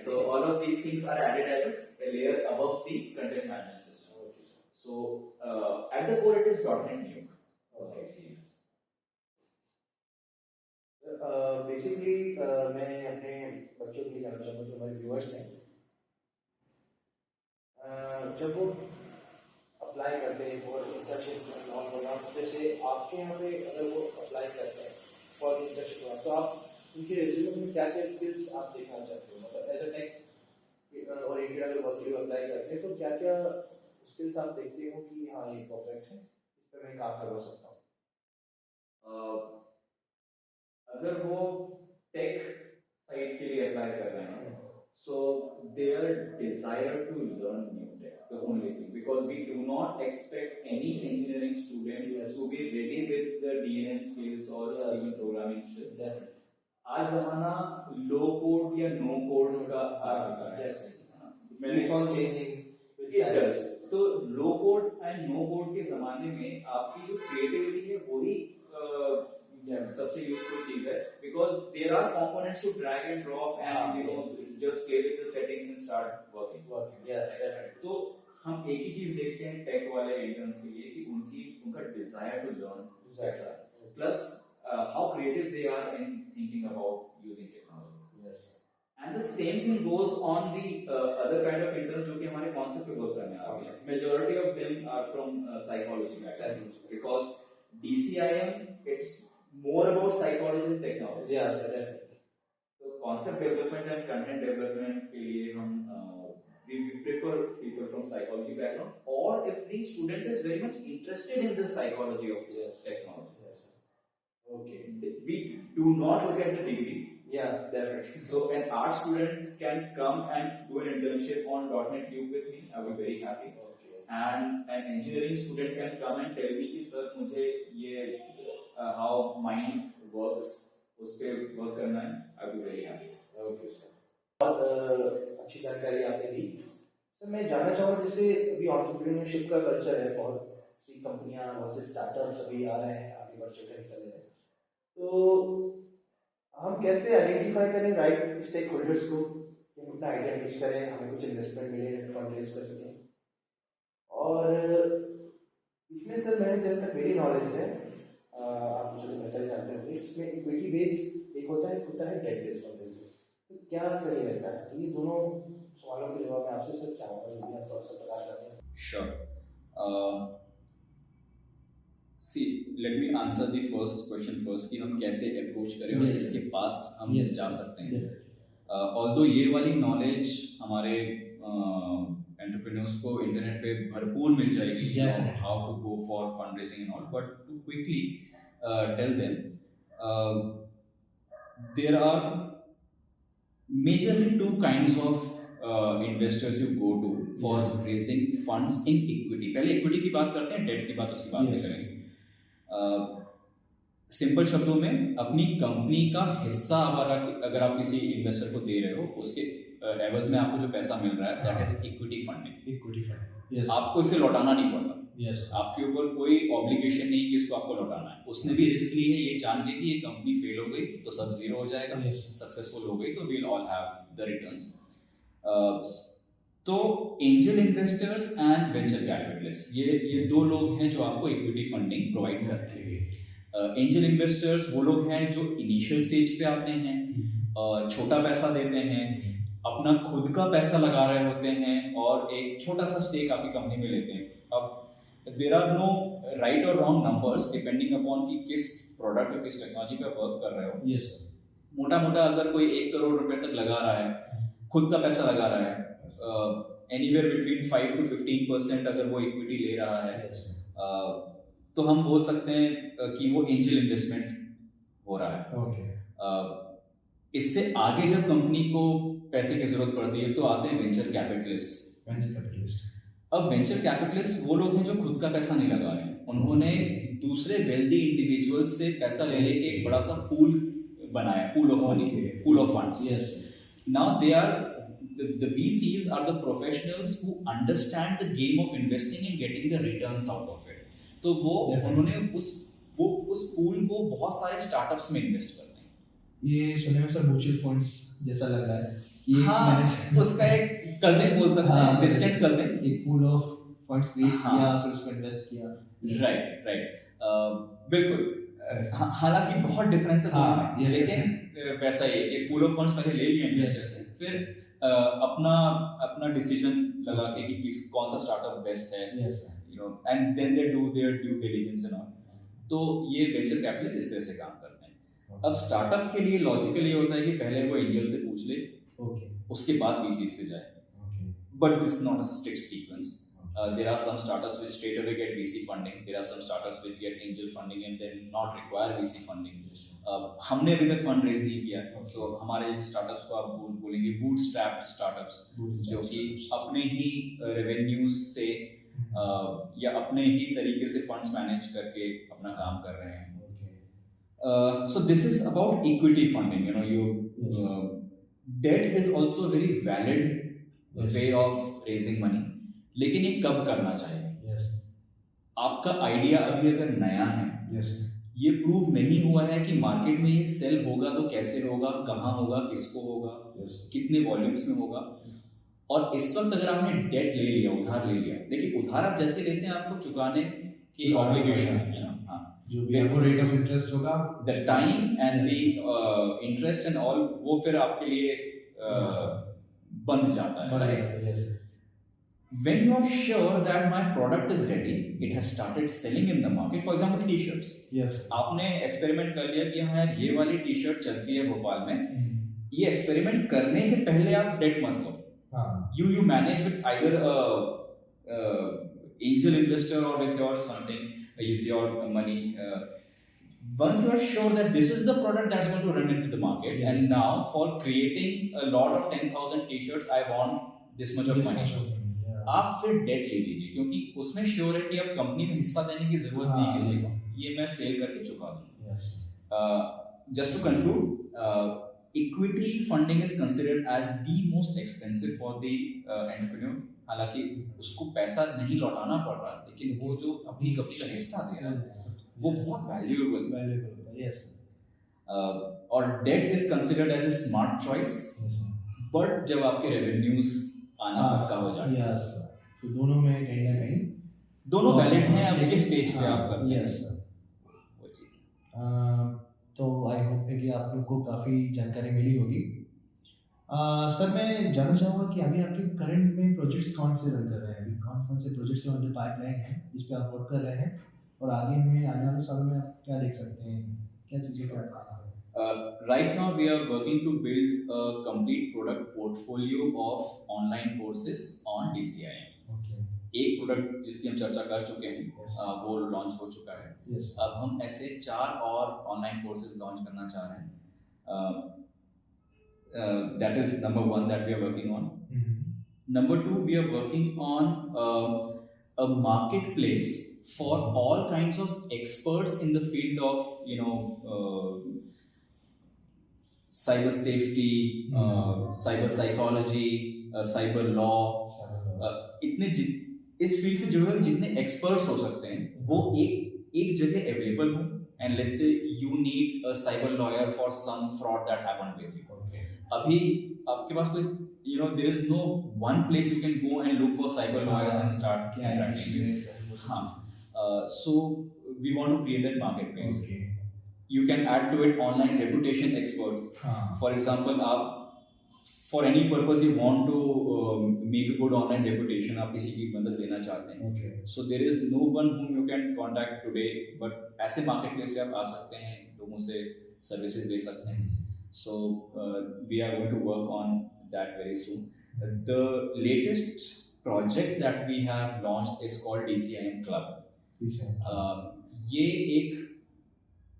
So all of these things are added as a layer above the content management system। So at the core it is .NET Nuke। Okay, CMS। Basically मैं अपने बच्चों के लिए जानना चाहूँगा जो हमारे viewers हैं, जब वो अप्लाई करते हैं फॉर इंटर्नशिप, जैसे आपके यहाँ पे अगर वो अप्लाई करते हैं फॉर इंटर्नशिप तो आप उनके रिज्यूमे में क्या क्या स्किल्स आप देखना चाहते हो? मतलब एज अ टेक और अगर वर्क के लिए अप्लाई करते हैं तो क्या क्या स्किल्स आप देखते हो कि हाँ ये परफेक्ट है, इस पर मैं काम करवा सकता हूँ? अगर वो टेक साइड के लिए अप्लाई कर रहे हैं, so their desire to learn new tech, the only thing, because we do not expect any engineering student to be ready with the DNN skills or even programming skills। आज जमाना लो code या no code का आ चुका है। तो लो code and no code के जमाने में आपकी जो क्रिएटिविटी है वही सबसे यूजफुल चीज है, because there are components to drag and drop and you know just play with the settings and start working. तो हम एक ही चीज देखते हैं टेक वाले इंटर्न्स के लिए कि उनका डिजायर टू लर्न कैसा, plus how creative they are in thinking about using technology. And the same thing goes on the other kind of interns जो कि हमारे कॉन्सेप्ट पे वर्क करने आ रहे हैं। Majority of them are from psychology background, because DCIM it's more about psychology and technology। तो concept development and content development के लिए हम we prefer people from psychology background, or if the student is very much interested in the psychology of technology। Okay, we do not look at the degree। definitely। So an art student can come and do an internship on .NET Nuke with me, I will be very happy। And an engineering student can come and tell me कि sir मुझे ये how mind works उस पे work करना है, I will be very happy। Okay sir, बहुत अच्छी जानकारी आपने दी। सर मैं जानना चाहूँगा जैसे अभी एंटरप्रेन्योरशिप का कल्चर है, बहुत सी कंपनियां बहुत से स्टार्टअप्स अभी आ रहे हैं, आगे बढ़ चुके हिस्सा ले रहे हैं, तो हम कैसे आइडेंटिफाई करें राइट स्टेक होल्डर्स को कि हम अपना आइडिया पिच करें, हमें कुछ इन्वेस्टमेंट मिले, फंड रेज कर सकें? और इसमें सर मैंने जब तक मेरी नॉलेज है, आप मुझे बेहतर जानते होंगे, इसमें इक्विटी बेस्ड एक होता है डेट बेस्ड फंड, तो क्या सही रहता है? तो ये दोनों सवालों के जवाब मैं आपसे सर चाहूँगा, जो भी आप थोड़ा सा प्रकाश डालें। Sure। See, let me answer the first question first कि हम कैसे अप्रोच करें और जिसके पास हम जा सकते हैं। ऑल्दो ये वाली नॉलेज हमारे एंटरप्रेन्योर्स को इंटरनेट पे भरपूर मिल जाएगी, Definitely. How to go for fund raising and all, but to quickly tell them there are majorly two kinds of investors you go to for raising funds in equity. पहले equity की बात करते हैं, date की बात उसकी बाद में करेंगे. सिंपल शब्दों में अपनी कंपनी का हिस्सा अगर आप किसी इन्वेस्टर को दे रहे हो, उसके एवज में आपको जो पैसा मिल रहा है that is equity funding. Equity fund, yes, आपको इसे लौटाना नहीं पड़ता, यस, आपके ऊपर कोई ऑब्लिगेशन नहीं कि इसको आपको लौटाना है. उसने भी रिस्क ली है ये जान के कि ये कंपनी फेल हो गई तो सब जीरो हो जाएगा, Yes. सक्सेसफुल हो गई तो we'll all have the returns. तो angel investors and venture capitalist ये दो लोग हैं जो आपको इक्विटी फंडिंग प्रोवाइड करते हैं. एंजल इन्वेस्टर्स वो लोग हैं जो इनिशियल स्टेज पे आते हैं, छोटा पैसा देते हैं, अपना खुद का पैसा लगा रहे होते हैं और एक छोटा सा स्टेक आपकी कंपनी में लेते हैं. अब देयर आर नो राइट और रॉन्ग नंबर्स डिपेंडिंग अपॉन कि किस प्रोडक्ट और किस टेक्नोलॉजी पे वर्क कर रहे हो. यस, मोटा मोटा अगर कोई 1 करोड़ रुपए तक लगा रहा है, खुद का पैसा लगा रहा है, एनीवेयर बिटवीन 5 to 15% अगर वो इक्विटी ले रहा है, यस, तो हम बोल सकते हैं कि वो एंजल इन्वेस्टमेंट हो रहा है. ओके, इससे आगे जब कंपनी को पैसे की जरूरत पड़ती है तो आते हैं वेंचर कैपिटलिस्ट. वेंचर कैपिटलिस्ट, अब वेंचर कैपिटलिस्ट वो लोग हैं जो खुद का पैसा नहीं लगा रहे हैं, उन्होंने दूसरे वेल्दी इंडिविजुअल्स से पैसा ले लेके एक बड़ा सा पूल बनाया, pool of money, pool of funds. Yes, now they are the VCs are the professionals who understand the game of investing and getting the returns out of it. तो वो उन्होंने उस पूल को बहुत सारे स्टार्टअप्स में invest करते हैं. ये सुनने में सर म्यूचुअल फंड्स जैसा लग रहा है. ये हाँ, उसका एक कजिन बोल सकते हैं, डिस्टेंट कजिन. एक पूल ऑफ फंड्स क्रिएट हाँ. किया, फिर उसमें इन्वेस्ट किया. राइट, बिल्कुल. हालांकि बहुत डिफरेंस है दोनों में, yes, लेकिन वैसा ही है कि पूल ऑफ फंड्स पहले ले लिया इन्वेस्टर से, फिर अपना डिसीजन लगा के कि कौन सा स्टार्टअप बेस्ट है, yes, you know, and then they do their due diligence and all. तो ये वेंचर कैपिटलिस्ट इस तरह से काम करते हैं. अब स्टार्टअप के लिए लॉजिकल ये होता है कि पहले वो एंजल से पूछ ले, ओके, उसके बाद VCs पे जाए. Okay, But this is not a strict sequence. There are some startups which straight away get VC funding. There are some startups which get angel funding and then not require VC funding. हमने अभी तक fund raise नहीं किया, so हमारे startups को आप बोलेंगे bootstrapped startups, जो कि अपने ही रेवेन्यूज से या अपने ही तरीके से फंड्स मैनेज करके अपना काम कर रहे हैं. So this is about equity funding. You know, debt is also a very valid way of raising money. लेकिन ये कब करना चाहिए? यस, आपका आइडिया अभी अगर नया है, यस, ये प्रूव नहीं हुआ है कि मार्केट में ये सेल होगा तो कैसे होगा, कहाँ होगा, किसको होगा, कितने वॉल्यूम्स में होगा, और इस वक्त अगर आपने डेट ले लिया, उधार ले लिया, देखिए उधार आप जैसे लेते हैं आपको चुकाने की ऑब्लिगेशन है ना, हाँ, जो भी आपको रेट ऑफ इंटरेस्ट होगा, the time and the interest and all, वो फिर आपके लिए बंध जाता है. Yes, When you are sure that my product is ready, it has started selling in the market. For example, t-shirts. Yes, आपने experiment कर लिया कि हाँ यार ये वाली टी-शर्ट चलती है भोपाल में. ये एक्सपेरिमेंट करने के पहले आप डेट मत लो. हाँ, You manage with either angel investor or with your something, with your money. Once you are sure that this is the product that's going to run into the market, Yes. and now for creating a lot of 10,000 t-shirts, I want this much of money. आप फिर date ले लीजिए, क्योंकि उसमें sure है कि अब company में हिस्सा देने की जरूरत नहीं किसी को, ये मैं सेल करके चुका दूंगा. Just to conclude, equity funding is considered as the most expensive for the entrepreneur. हालांकि उसको पैसा नहीं लौटाना पड़ रहा, लेकिन वो जो अपनी कंपनी का हिस्सा दे रहा है वो बहुत वैल्यूएबल होता है. यस, और debt is considered as a smart choice, but जब आपके रेवेन्यूज आना पक्का हो जाए. यस, तो दोनों में कहीं ना कहीं दोनों वैलिड हैं. अब किस स्टेज पे आप करते हैं यस, वो चीज. तो आई होप है कि आप लोग को काफ़ी जानकारी मिली होगी. सर मैं जानना चाहूँगा कि अभी आपके करंट में प्रोजेक्ट्स कौन से रन कर रहे हैं, अभी कौन कौन से प्रोजेक्ट्स जो जो पाइपलाइन है जिस पे आप वर्क कर रहे हैं, और आगे में आने वाले सालों में आप क्या देख सकते हैं, क्या चीज़ें पर आप काम कर रहे हैं? Right now we are working to build a complete product portfolio of online courses on DCIM. Okay. एक प्रोडक्ट जिसकी हम चर्चा कर चुके हैं Yes. वो लॉन्च हो चुका है. Yes. अब हम ऐसे 4 और ऑनलाइन कोर्सेज लॉन्च करना चाह रहे हैं. That is number 1 that we are working on. Number 2, we are working on a marketplace for all kinds of experts in the field of cyber safety, cyber psychology, cyber law. इतने इस field से जुड़े हुए जितने experts हो सकते हैं वो एक जगह अवेलेबल हो. And let's say you need a cyber lawyer for some fraud that happened with you. अभी आपके पास कोई there is no one place you can go and look for cyber lawyers and start interacting. हाँ, so we want to create that market place. You can add to it online reputation experts. For example, आप for any purpose you want to make a good online reputation, आप किसी की मदद लेना चाहते हैं. Okay. So there is no one whom you can contact today, but ऐसे marketplace पे आप आ सकते हैं, लोगों से services ले सकते हैं. So we are going to work on that very soon. The latest project that we have launched is called DCIM Club. ये एक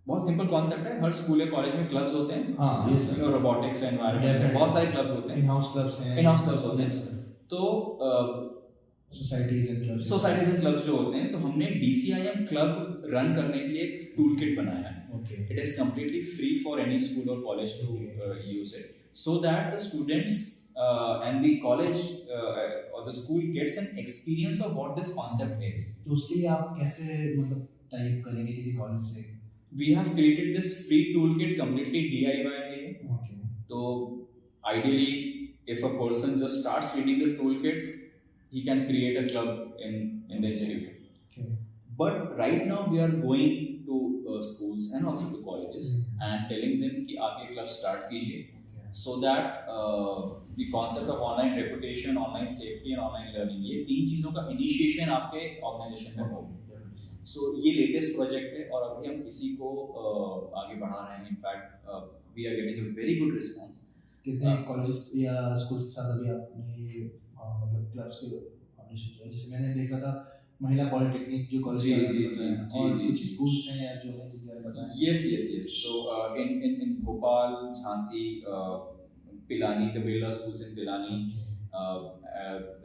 बहुत सिंपल कॉन्सेप्ट है. हर स्कूल या कॉलेज में क्लब्स होते हैं. हाँ, yes, sir. रोबोटिक्स एनवायरनमेंट में बहुत सारे क्लब्स होते हैं. इन-हाउस क्लब्स हैं. इन-हाउस क्लब्स होते हैं. तो सोसाइटीज एंड क्लब्स जो होते हैं, तो हमने DCIM क्लब रन करने के लिए एक टूल किट बनाया है. It is completely free for any school और college to use it, so that the students and the college or the school gets an experience of what this concept is. तो उसके लिए आप कैसे मतलब type करेंगे किसी कॉलेज से? We have created this free toolkit completely DIY. Okay. So ideally, if a person just starts reading the toolkit, he can create a club in the institution. Okay. But right now we are going to schools and also to colleges and telling them कि आप ये club start कीजिए, so that the concept of online reputation, online safety and online learning, ये 3 चीज़ों का initiation आपके organization में हो. So ये लेटेस्ट प्रोजेक्ट है और अभी हम इसी को आगे बढ़ा रहे हैं. In fact we are getting a very good response. कितने कॉलेजेस या स्कूल्स के साथ अभी आपने मतलब क्लब्स के फाउंडेशन किया? जैसे मैंने देखा था महिला पॉलिटेक्निक जो कॉलेज जी और कुछ स्कूल्स हैं या जो है जिनके बारे में बताएं. Yes. So in Bhopal, Jhansi, Pilani, the Birla schools in Pilani,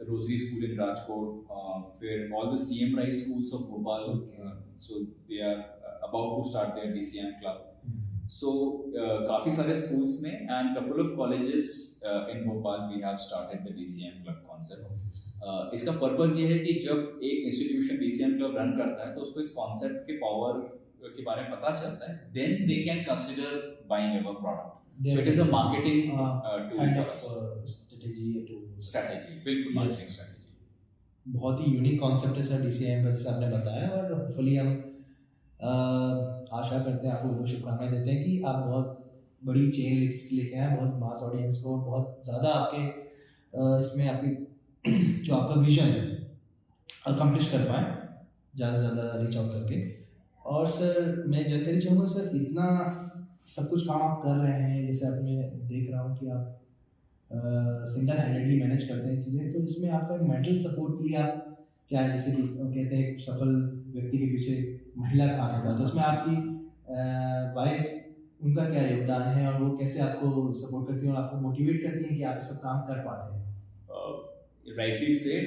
Rosary School in Rajkot, फिर all the CM Rise schools of Bhopal. So they are about to start their DCIM club. So काफी सारे schools में and couple of colleges in Bhopal we have started the DCIM club concept. इसका purpose ये है कि जब एक institution DCIM club run करता है तो उसको इस concept के power के बारे में पता चलता है, then they can consider buying our product. So it is a marketing tool for us. Strategy, बिल्कुल मार्केटिंग स्ट्रैटेजी. बहुत ही यूनिक कॉन्सेप्ट है सर DCIM का, जैसे आपने बताया. और होपफुली हम आशा करते हैं, आपको बहुत शुभकामनाएं देते हैं कि आप बहुत बड़ी चेन लेके आए, बहुत मास ऑडियंस को, बहुत ज़्यादा आपके इसमें आपकी जो आपका विजन है अकम्प्लिश कर पाएँ ज़्यादा से ज़्यादा रीच आउट करके. और सर मैं जानकारी चाहूँगा सर, इतना सब कुछ काम आप कर रहे हैं, जैसे आप मैं देख रहा हूँ कि आप सिंगल हैंडेडली मैनेज करते हैं चीज़ें, तो इसमें आपका मेंटल सपोर्ट के लिए आप क्या है, जैसे कि कहते हैं सफल व्यक्ति के पीछे महिला हाथ होता है, तो उसमें आपकी वाइफ उनका क्या योगदान है और वो कैसे आपको सपोर्ट करती हैं और आपको मोटिवेट करती हैं कि आप सब काम कर पाते हैं? Rightly said,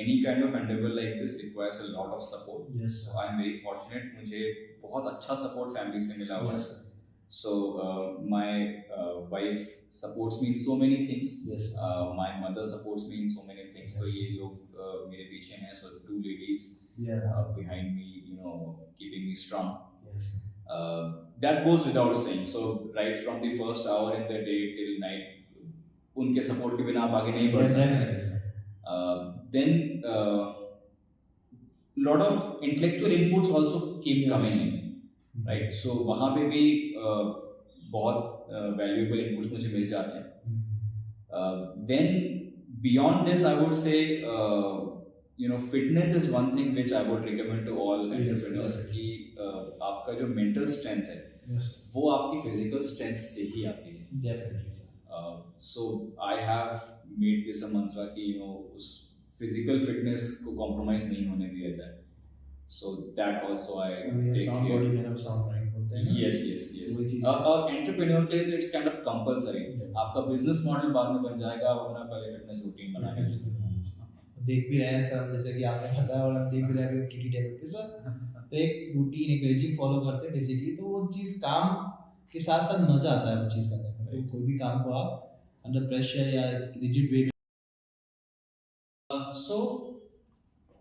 any kind of endeavor like this requires a lot of support. Yes, so I am very fortunate, मुझे बहुत अच्छा support family से मिला हुआ है. So my wife supports me in so many things. Yes. My mother supports me in so many things. So ये लोग मेरे पीछे हैं. So 2 ladies behind me, keeping me strong. Yes. That goes without saying. So right from the first hour in the day till night, उनके support के बिना आप आगे नहीं बढ़ सकते. Then lot of intellectual inputs also keep coming in. Right, so वहाँ पे भी बहुत valuable inputs मुझे मिल जाते हैं. Then beyond this, I would say, fitness is one thing which I would recommend to all entrepreneurs. कि आपका जो mental strength है, Yes, वो आपकी फिजिकल स्ट्रेंथ से ही आती है. definitely, sir. So I have made this a mantra कि उस physical fitness को compromise नहीं होने दिया जाए. So that also I ये take sound care. body kind of sound mind बोलते हैं ना? Yes. वही चीज़ और एंटरप्रेन्योर के लिए तो it's kind of compulsory. Yeah. आपका बिजनेस मॉडल बाद में बन जाएगा, आप अपना पहले फिटनेस रूटीन बना लीजिए. देख भी रहे हैं सर हम, जैसे कि आपने बताया और हम देख भी रहे हैं टीटी टेबल पे सर, तो एक रूटीन एक रेजिम फॉलो करते हैं बेसिकली, तो वो चीज़ काम के साथ साथ मज़ा आता है वो चीज़ करने में. तो कोई भी काम को आप अंडर प्रेशर या rigid way. So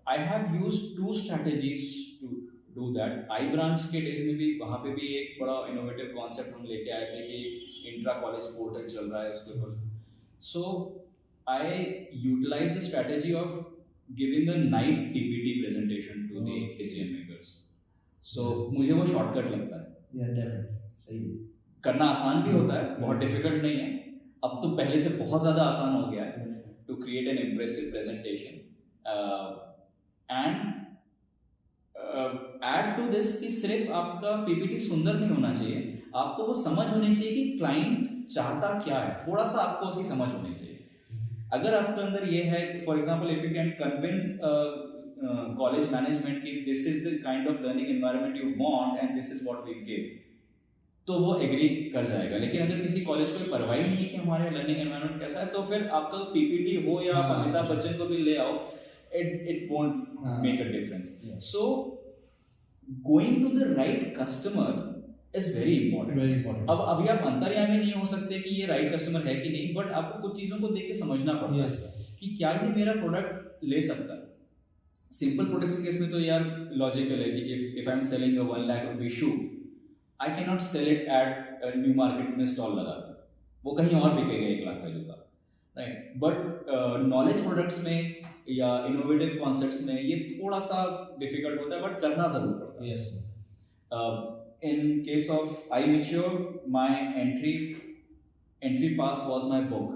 I have used two strategies to do that. iBranch के डेज में भी वहाँ पे भी एक बड़ा इनोवेटिव कॉन्सेप्ट हम लेके आए थे कि इंट्रा कॉलेज पोर्टल चल रहा है उसके ऊपर. So I utilize the strategy of giving a nice PPT presentation to the decision makers. So मुझे वो शॉर्टकट लगता है. या डेफिनेटली सही है. करना आसान भी होता है, बहुत डिफिकल्ट नहीं है. अब तो पहले से बहुत ज़्यादा आसान हो गया है Yes, sir. to create an impressive presentation. And add to this कि सिर्फ आपका PPT सुंदर नहीं होना चाहिए, आपको वो समझ होनी चाहिए कि क्लाइंट चाहता क्या है. थोड़ा सा आपको उसकी समझ होनी चाहिए. अगर आपके अंदर ये है, for example if you can convince college management कि this is the kind of learning environment you want and this is what we give, तो वो एग्री कर जाएगा. लेकिन अगर किसी कॉलेज को परवाह ही नहीं है कि हमारे लर्निंग एनवायरनमेंट कैसा है, तो फिर आपका पीपीटी हो या आप अमिताभ बच्चन को भी ले आओ, it won't make a difference. Yeah. So going to the right customer is very important. Very important. अब अभी आप अंतर्यामी नहीं हो सकते कि ये राइट कस्टमर है कि नहीं, बट आपको कुछ चीज़ों को देख के समझना पड़ता Yes, है sir. कि क्या ये मेरा प्रोडक्ट ले सकता है. सिंपल प्रोडक्ट्स के केस में तो यार लॉजिकल है कि if I am selling a 1 lakh rupaye shoe, I can not sell it at New Market में स्टॉल लगा कर, वो कहीं और बिकेगा 1 लाख का जूता, राइट. बट नॉलेज प्रोडक्ट्स में या इनोवेटिव कॉन्सेप्ट्स में ये थोड़ा सा डिफिकल्ट होता है, बट करना जरूर पड़ता है. Yes, sir. In case of iMature, my entry pass was my book.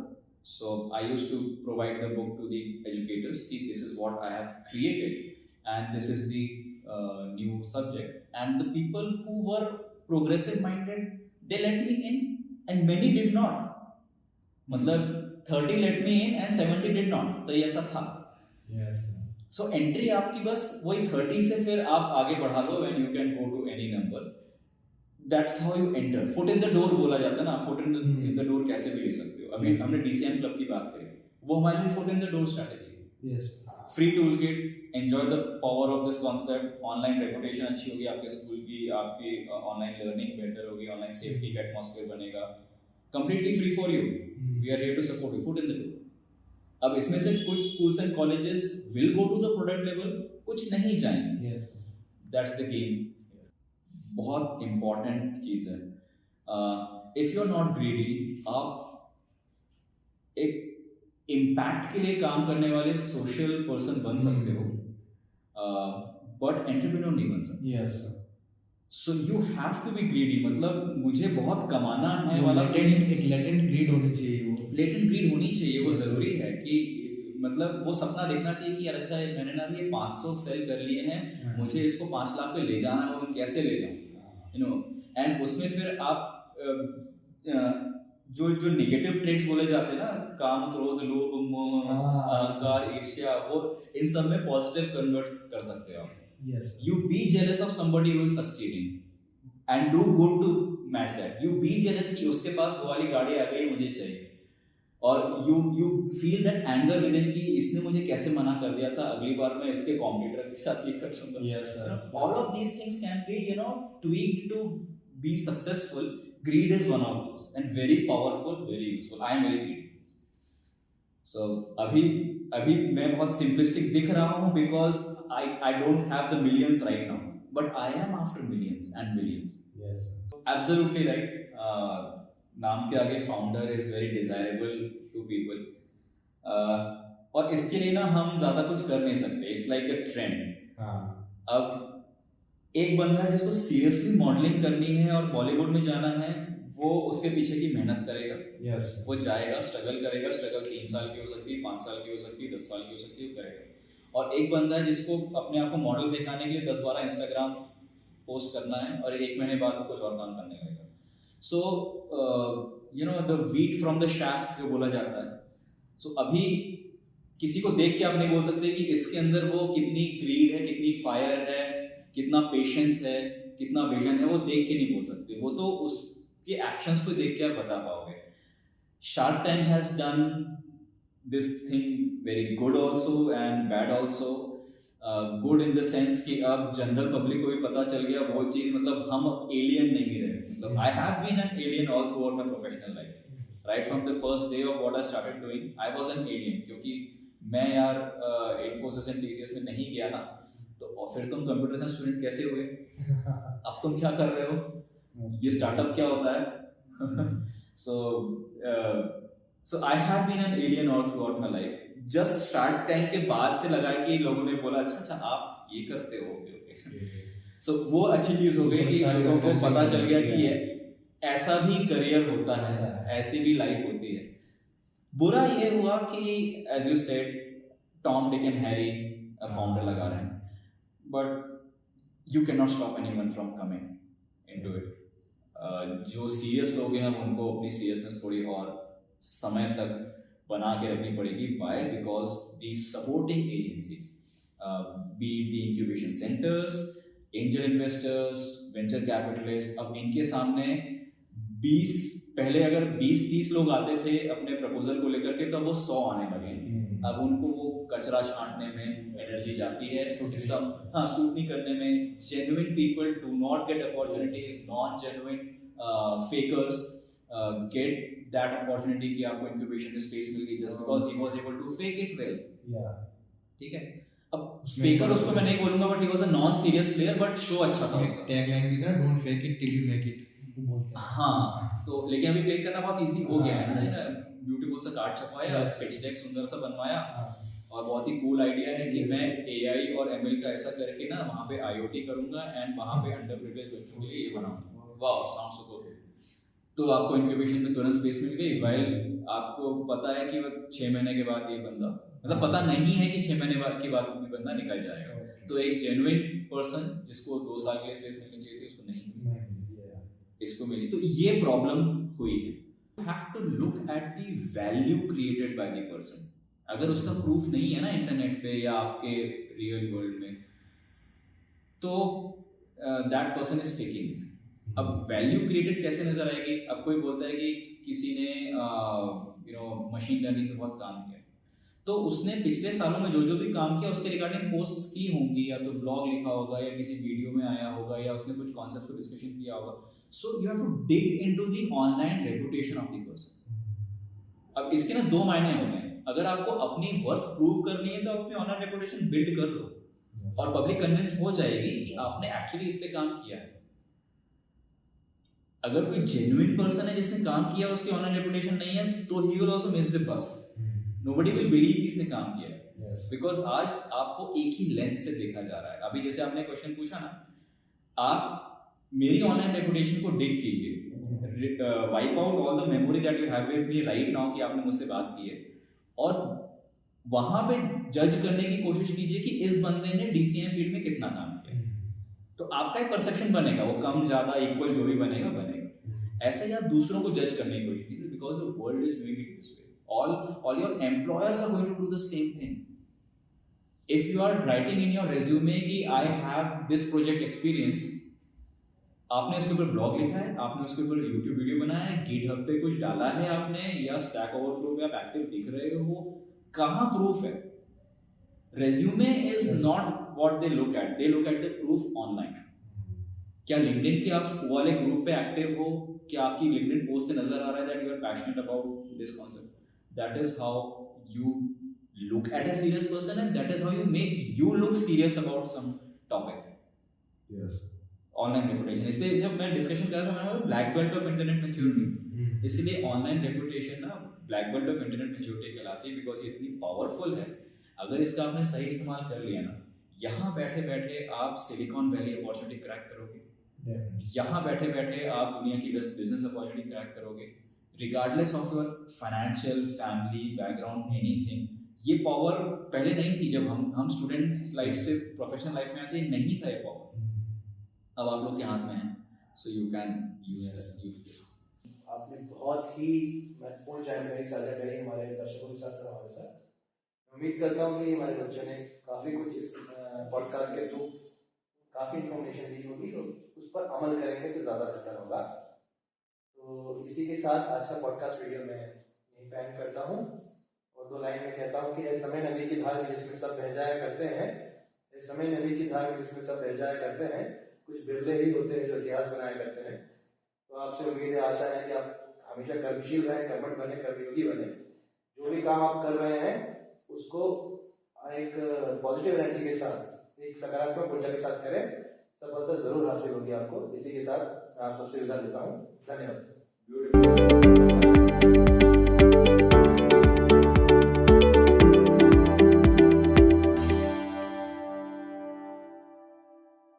So I used to provide the book to the educators. This is what I have created, and this is the new subject. And the people who were progressive minded, they let me in, and many did not. मतलब 30 let me in and 70 did not. तो ये ऐसा था. Yes, sir. So entry आपकी बस वही 30 से फिर आप आगे बढ़ा लो and you can go to any number. That's how you enter. Foot in the door बोला जाता है ना, foot in the door कैसे भी ले सकते हो. अभी हमने DCM क्लब की बात करी, वो हमारे लिए foot in the door strategy. Yes. Free toolkit, enjoy the power of this concept. Online reputation अच्छी होगी आपके स्कूल की, आपकी online learning better होगी, online safety का atmosphere बनेगा. Completely free for you. We are here to support you. Foot in the door. अब इसमें से कुछ schools and colleges will go to the product level, कुछ नहीं जाएंगे. Yes. That's the game. बहुत इम्पॉर्टेंट चीज़ है. If you are not greedy, आप एक इम्पैक्ट के लिए काम करने वाले सोशल पर्सन बन सकते हो, बट एंटरप्रेन्योर नहीं बन सकते. Yes, sir. So you have to be greedy. मतलब मुझे बहुत कमाना है वो वाला एक लेटेंट ग्रीड होनी चाहिए. वो लेटेंट ग्रीड होनी चाहिए. वो ज़रूरी है कि मतलब वो सपना देखना चाहिए कि यार अच्छा मैंने ना ये 500 सेल कर लिए हैं, मुझे इसको 5 लाख पे ले जाना है, मैं कैसे ले जाऊँ, यू नो. एंड उसमें फिर आप जो नेगेटिव ट्रेड्स बोले जाते हैं ना, काम, क्रोध, लोभ, मोह, अहंकार, ईर्ष्या, वो इन सब में पॉजिटिव कन्वर्ट कर सकते हो आप. Yes. You be jealous of somebody who is succeeding and do good to match that. You be jealous कि उसके पास वो वाली गाड़ी आ गई, मुझे चाहिए. और you feel that anger within कि इसने मुझे कैसे मना कर दिया था, अगली बार मैं इसके कॉम्पिटिटर के साथ ये कर लूंगा. Yes, sir. All of these things can be tweaked to be successful. Greed is one of those and very powerful, very useful. I am very greedy. So अभी मैं बहुत simplistic दिख रहा हूँ because I don't have the millions right now, but I am after millions and billions. Yes. Absolutely right. नाम के आगे founder is very desirable to people. और इसके लिए ना हम ज़्यादा कुछ कर नहीं सकते. It's like the trend. हाँ. अब एक बंदा है जिसको सीरियसली मॉडलिंग करनी है और बॉलीवुड में जाना है, वो उसके पीछे की मेहनत करेगा. Yes. वो जाएगा, स्ट्रगल करेगा. स्ट्रगल 3 साल की हो सकती है, 5 साल की हो सकती है, 10 साल की हो सकती है, करेगा. और एक बंदा है जिसको अपने आप को मॉडल दिखाने के लिए 10-12 इंस्टाग्राम पोस्ट करना है और 1 महीने बाद कुछ और काम करने लगेगा. So the wheat from the shaft जो बोला जाता है. सो अभी किसी को देख के आप नहीं बोल सकते कि इसके अंदर वो कितनी ग्रीड है, कितनी फायर है, कितना पेशेंस है, कितना विजन है, वो देख के नहीं बोल सकते. वो तो उसके एक्शंस को देख के आप बता पाओगे. Shark Tank has done this thing very good also and bad also. Good in the sense कि अब जनरल पब्लिक को भी पता चल गया वो चीज़, मतलब हम एलियन नहीं रहे. मतलब I have been an alien all throughout my professional life. Right from the first day of what I started doing, I was an alien. क्योंकि मैं यार Infosys and TCS में नहीं गया ना, तो और फिर तुम कंप्यूटर साइंस स्टूडेंट कैसे हुए? अब तुम क्या कर रहे हो? ये स्टार्टअप क्या होता है? So I have been an alien all throughout my life. Just Shark Tank के बाद से लगा कि लोगों ने बोला अच्छा आप ये करते हो. So वो अच्छी चीज हो गई कि लोगों को पता चल गया कि ये ऐसा भी करियर होता है, ऐसी भी लाइफ होती है. बुरा ये हुआ कि as you said Tom Dick and Harry founder लगा रहे हैं, but you can not stop anyone from coming into it. जो सीरियस लोग हैं उनको अपनी सीरियसनेस थोड़ी और समय तक बना के रखनी पड़ेगी. Why? Because the supporting agencies, be the incubation centres, angel investors, venture capitalist, अब इनके सामने 20 पहले अगर 20-30 लोग आते थे अपने प्रपोजल को लेकर के, तो वो 100 आने लगे. अब उनको वो कचरा छांटने में एनर्जी जाती है, स्क्रूटनी करने में. Genuine people do not get opportunities, non genuine fakers get that opportunity कि आपको इंक्यूबेशन में स्पेस मिल गई just because he was able to fake it well. ठीक है, अब फेकर उसको मैं नहीं बोलूंगा, but he was a non serious player, but show अच्छा था उसका. टैगलाइन भी था, don't fake it till you make it. हाँ, तो लेकिन अभी फेक करना बहुत इजी हो गया है ना. ब्यूटीफुल सा कार्ड छपवाया, पिच डेक सुंदर सा बनवाया, और बहुत ही कूल आइडिया है कि मैं एआई और एमएल का ऐसा करके ना वहाँ पे आईओटी करूंगा एंड वहाँ पे अंडर प्रिविलेज्ड बच्चों के लिए ये बनाऊंगा. Wow, sounds so good. तो आपको इंक्यूबेशन में तुरंत स्पेस मिल गई. वाइल आपको पता है कि 6 महीने के बाद ये बंदा, मतलब पता नहीं है कि 6 महीने के बाद ये बंदा निकल जाएगा. तो एक जेन्युइन पर्सन जिसको 2 साल के लिए स्पेस मिलनी चाहिए थी, उसको नहीं मिली, इसको मिली. तो ये प्रॉब्लम हुई है. You have to look at the value created by the person. अगर उसका प्रूफ नहीं है ना इंटरनेट पे या आपके रियल वर्ल्ड में, तो that person is faking it. अब वैल्यू क्रिएटेड कैसे नजर आएगी? अब कोई बोलता है कि किसी ने मशीन लर्निंग पे बहुत काम किया, तो उसने पिछले सालों में जो जो भी काम किया उसके रिगार्डिंग पोस्ट्स की होंगी, या तो ब्लॉग लिखा होगा, या किसी वीडियो में आया होगा, या उसने कुछ कॉन्सेप्ट को डिस्कशन किया होगा. So you have to dig into the online reputation of the person. अब इसके ना 2 मायने होते हैं. अगर आपको अपनी वर्थ प्रूव करनी है तो अपनी ऑनलाइन रेपुटेशन बिल्ड कर लो, और पब्लिक कन्विंस हो जाएगी कि आपने एक्चुअली इस पे काम किया है. अगर कोई जेन्युइन पर्सन है जिसने काम किया और उसकी ऑनलाइन रेपुटेशन नहीं है, तो he will also miss the bus. Nobody will believe कि इसने काम किया है, बिकॉज आज आपको एक ही लेंस से देखा जा रहा है. अभी जैसे आपने क्वेश्चन पूछा ना, आप मेरी ऑनलाइन रेपुटेशन को डिग कीजिए, wipe out all the memory that you have with me right now कि आपने मुझसे बात की है, और वहां पे जज करने की कोशिश कीजिए कि इस बंदे ने डीसीएम फील्ड में कितना काम किया. तो आपका एक परसेप्शन बनेगा, वो कम ज्यादा इक्वल जो भी बनेगा. ऐसे ही आप दूसरों को जज करने की कोशिश कीजिए, because the world is doing it this way. all your employers are going to do the same thing. If you are writing in your resume कि I have this project experience, आपने उसके ऊपर ब्लॉग लिखा है, आपने उसके ऊपर YouTube video बनाया है, गिटहब पे कुछ डाला है आपने, या स्टैक ओवरफ्लो पे आप एक्टिव दिख रहे हो, कहाँ प्रूफ है? Resume is not what they look at, they look at the proof online. क्या लिंक्डइन के आप वो वाले ग्रुप पे एक्टिव हो? क्या आपकी लिंक्डइन पोस्ट से नजर आ रहा है that you are passionate about this concept? That is how you look at a serious person, and that is how you make you look serious about some topic. Yes. Online reputation. इसलिए जब मैं discussion कर रहा था, मैंने बोला black belt of internet maturity. इसलिए online reputation ना black belt of internet maturity कहलाती है, बिकॉज ये इतनी पावरफुल है. अगर इसका आपने सही इस्तेमाल कर लिया ना, यहाँ बैठे बैठे आप सिलिकॉन वैली अपॉर्चुनिटी क्रैक करोगे. यहाँ बैठे बैठे आप दुनिया की बेस्ट बिजनेस अपॉर्चुनिटी क्रैक करोगे, regardless of your financial, family, background, anything. ये पावर पहले नहीं थी. जब हम स्टूडेंट लाइफ से प्रोफेशनल लाइफ में आते नहीं था ये पावर. अब आप लोग के हाथ में है, so you can use this. आपने बहुत ही महत्वपूर्ण जानकारी साझा करी हमारे दर्शकों के साथ और हमारे साथ। उम्मीद करता हूँ कि हमारे बच्चों ने काफ़ी कुछ इस पॉडकास्ट के थ्रू काफ़ी इन्फॉर्मेशन दी होगी, तो उस पर अमल करेंगे तो ज़्यादा बेहतर होगा। तो इसी के साथ आज का पॉडकास्ट वीडियो मैं यहीं पे एंड करता हूँ और 2 लाइन में कहता हूँ कि ये समय नदी की धार जिसमें सब बह जाया करते हैं, ये समय नदी की धार जिसमें सब बह जाया करते हैं, कुछ बिरले ही होते हैं जो इतिहास बनाया करते हैं। तो आपसे उम्मीद है, आशा है कि आप हमेशा कर्मशील रहें, कर्मठ बने, कर्मयोगी बने। जो भी काम आप कर रहे हैं उसको एक पॉजिटिव एनर्जी के साथ, एक सकारात्मक ऊर्जा के साथ करें, सफलता जरूर हासिल होगी आपको। इसी के साथ मैं आप सबसे विदा लेता हूँ। धन्यवाद। ब्यूटीफुल।